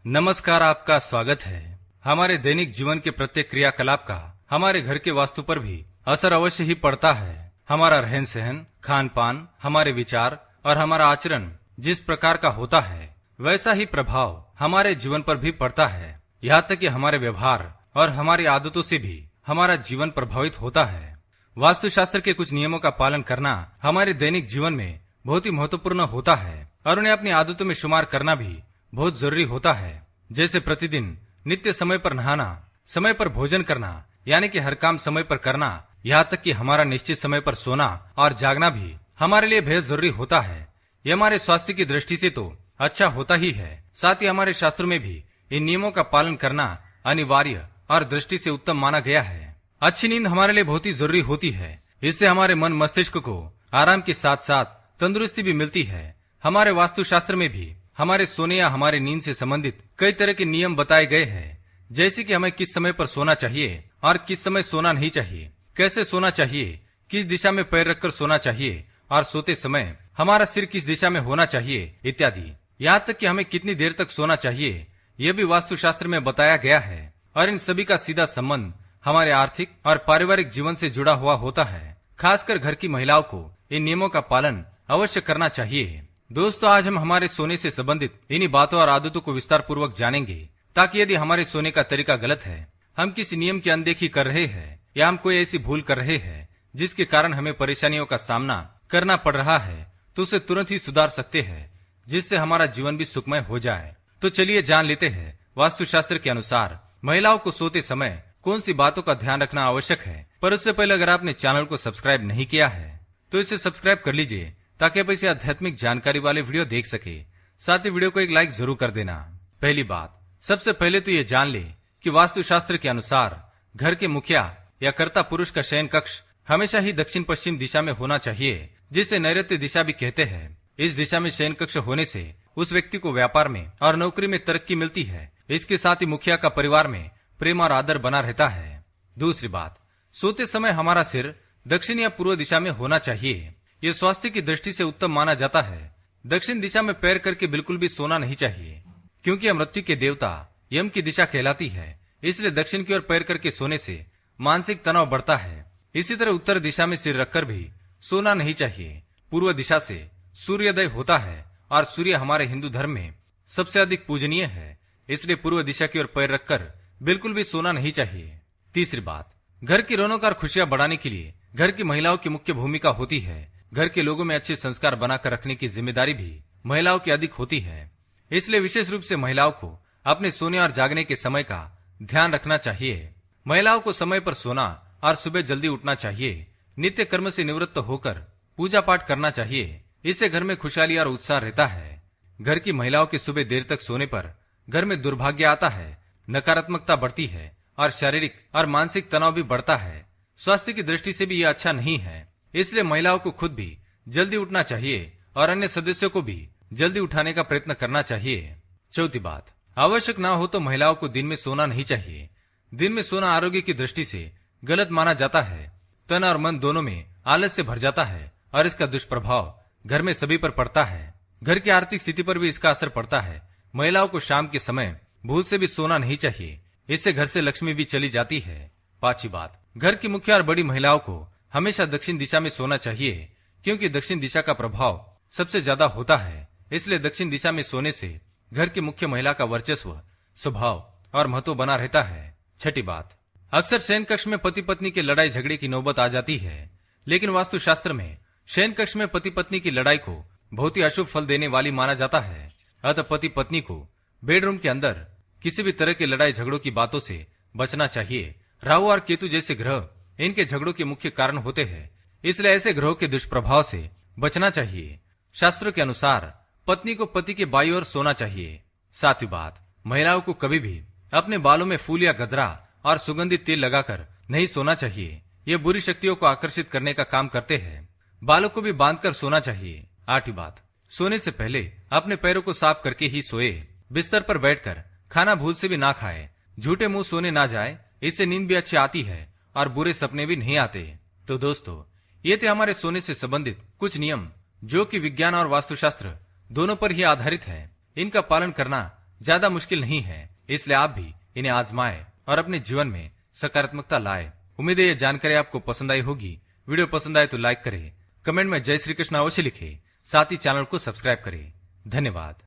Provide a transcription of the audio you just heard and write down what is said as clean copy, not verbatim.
नमस्कार, आपका स्वागत है। हमारे दैनिक जीवन के प्रत्येक क्रियाकलाप का हमारे घर के वास्तु पर भी असर अवश्य ही पड़ता है। हमारा रहन सहन, खान पान, हमारे विचार और हमारा आचरण जिस प्रकार का होता है वैसा ही प्रभाव हमारे जीवन पर भी पड़ता है। यहाँ तक कि हमारे व्यवहार और हमारी आदतों से भी हमारा जीवन प्रभावित होता है। वास्तुशास्त्र के कुछ नियमों का पालन करना हमारे दैनिक जीवन में बहुत ही महत्वपूर्ण होता है और उन्हें अपनी आदतों में शुमार करना भी बहुत जरूरी होता है। जैसे प्रतिदिन नित्य समय पर नहाना, समय पर भोजन करना, यानी कि हर काम समय पर करना, यहाँ तक कि हमारा निश्चित समय पर सोना और जागना भी हमारे लिए बेहद जरूरी होता है। ये हमारे स्वास्थ्य की दृष्टि से तो अच्छा होता ही है, साथ ही हमारे शास्त्रों में भी इन नियमों का पालन करना अनिवार्य और दृष्टि से उत्तम माना गया है। अच्छी नींद हमारे लिए बहुत ही जरूरी होती है। इससे हमारे मन मस्तिष्क को आराम के साथ साथ तंदुरुस्ती भी मिलती है। हमारे वास्तुशास्त्र में भी हमारे सोने या हमारे नींद से संबंधित कई तरह के नियम बताए गए हैं, जैसे कि हमें किस समय पर सोना चाहिए और किस समय सोना नहीं चाहिए, कैसे सोना चाहिए, किस दिशा में पैर रखकर सोना चाहिए और सोते समय हमारा सिर किस दिशा में होना चाहिए इत्यादि। यहाँ तक कि हमें कितनी देर तक सोना चाहिए यह भी वास्तुशास्त्र में बताया गया है और इन सभी का सीधा संबंध हमारे आर्थिक और पारिवारिक जीवन से जुड़ा हुआ होता है। खासकर घर की महिलाओं को इन नियमों का पालन अवश्य करना चाहिए। दोस्तों, आज हम हमारे सोने से संबंधित इन्हीं बातों और आदतों को विस्तार पूर्वक जानेंगे, ताकि यदि हमारे सोने का तरीका गलत है, हम किसी नियम की अनदेखी कर रहे हैं या हम कोई ऐसी भूल कर रहे हैं जिसके कारण हमें परेशानियों का सामना करना पड़ रहा है, तो उसे तुरंत ही सुधार सकते हैं, जिससे हमारा जीवन भी सुखमय हो जाए। तो चलिए जान लेते हैं वास्तुशास्त्र के अनुसार महिलाओं को सोते समय कौन सी बातों का ध्यान रखना आवश्यक है। पर उससे पहले अगर आपने चैनल को सब्सक्राइब नहीं किया है तो इसे सब्सक्राइब कर लीजिए, ताकि आप ऐसे आध्यात्मिक जानकारी वाले वीडियो देख सके। साथ ही वीडियो को एक लाइक जरूर कर देना। पहली बात, सबसे पहले तो ये जान ले कि वास्तुशास्त्र के अनुसार घर के मुखिया या कर्ता पुरुष का शयन कक्ष हमेशा ही दक्षिण पश्चिम दिशा में होना चाहिए, जिसे नैऋत्य दिशा भी कहते हैं। इस दिशा में शयन कक्ष होने से उस व्यक्ति को व्यापार में और नौकरी में तरक्की मिलती है। इसके साथ ही मुखिया का परिवार में प्रेम और आदर बना रहता है। दूसरी बात, सोते समय हमारा सिर दक्षिण या पूर्व दिशा में होना चाहिए। यह स्वास्थ्य की दृष्टि से उत्तम माना जाता है। दक्षिण दिशा में पैर करके बिल्कुल भी सोना नहीं चाहिए, क्योंकि यह मृत्यु के देवता यम की दिशा कहलाती है। इसलिए दक्षिण की ओर पैर करके सोने से मानसिक तनाव बढ़ता है। इसी तरह उत्तर दिशा में सिर रखकर भी सोना नहीं चाहिए। पूर्व दिशा से सूर्योदय होता है और सूर्य हमारे हिंदू धर्म में सबसे अधिक पूजनीय है, इसलिए पूर्व दिशा की ओर पैर रखकर बिल्कुल भी सोना नहीं चाहिए। तीसरी बात, घर की रौनक और खुशियां बढ़ाने के लिए घर की महिलाओं की मुख्य भूमिका होती है। घर के लोगों में अच्छे संस्कार बनाकर रखने की जिम्मेदारी भी महिलाओं की अधिक होती है। इसलिए विशेष रूप से महिलाओं को अपने सोने और जागने के समय का ध्यान रखना चाहिए। महिलाओं को समय पर सोना और सुबह जल्दी उठना चाहिए। नित्य कर्म से निवृत्त होकर पूजा पाठ करना चाहिए। इससे घर में खुशहाली और उत्साह रहता है। घर की महिलाओं के सुबह देर तक सोने पर घर में दुर्भाग्य आता है, नकारात्मकता बढ़ती है और शारीरिक और मानसिक तनाव भी बढ़ता है। स्वास्थ्य की दृष्टि से भी यह अच्छा नहीं है। इसलिए महिलाओं को खुद भी जल्दी उठना चाहिए और अन्य सदस्यों को भी जल्दी उठाने का प्रयत्न करना चाहिए। चौथी बात, आवश्यक ना हो तो महिलाओं को दिन में सोना नहीं चाहिए। दिन में सोना आरोग्य की दृष्टि से गलत माना जाता है। तन और मन दोनों में आलस से भर जाता है और इसका दुष्प्रभाव घर में सभी पर पड़ता है। घर की आर्थिक स्थिति पर भी इसका असर पड़ता है। महिलाओं को शाम के समय भूल से भी सोना नहीं चाहिए। इससे घर से लक्ष्मी भी चली जाती है। पांचवी बात, घर की मुख्य और बड़ी महिलाओं को हमेशा दक्षिण दिशा में सोना चाहिए, क्योंकि दक्षिण दिशा का प्रभाव सबसे ज्यादा होता है। इसलिए दक्षिण दिशा में सोने से घर की मुख्य महिला का वर्चस्व, स्वभाव और महत्व बना रहता है। छठी बात, अक्सर शयन कक्ष में पति पत्नी की लड़ाई झगड़े की नौबत आ जाती है, लेकिन वास्तुशास्त्र में शयन कक्ष में पति पत्नी की लड़ाई को बहुत ही अशुभ फल देने वाली माना जाता है। अतः पति पत्नी को बेडरूम के अंदर किसी भी तरह की लड़ाई झगड़ों की बातों से बचना चाहिए। राहु और केतु जैसे ग्रह इनके झगड़ों के मुख्य कारण होते हैं, इसलिए ऐसे ग्रहों के दुष्प्रभाव से बचना चाहिए। शास्त्रों के अनुसार पत्नी को पति के बाईं ओर सोना चाहिए। सातवीं बात, महिलाओं को कभी भी अपने बालों में फूल या गजरा और सुगंधित तेल लगाकर नहीं सोना चाहिए। ये बुरी शक्तियों को आकर्षित करने का काम करते हैं। बालों को भी बांधकर सोना चाहिए। आठवीं बात, सोने से पहले अपने पैरों को साफ करके ही सोए। बिस्तर पर बैठकर खाना भूल से भी ना खाए। झूठे मुंह सोने ना जाए, इससे नींद भी अच्छी आती है और बुरे सपने भी नहीं आते। तो दोस्तों, ये थे हमारे सोने से संबंधित कुछ नियम, जो कि विज्ञान और वास्तुशास्त्र दोनों पर ही आधारित है। इनका पालन करना ज्यादा मुश्किल नहीं है, इसलिए आप भी इन्हें आजमाएं और अपने जीवन में सकारात्मकता लाए। उम्मीद है ये जानकारी आपको पसंद आई होगी। वीडियो पसंद आए तो लाइक करें, कमेंट में जय श्री कृष्ण अवश्य लिखें, साथ ही चैनल को सब्सक्राइब करें। धन्यवाद।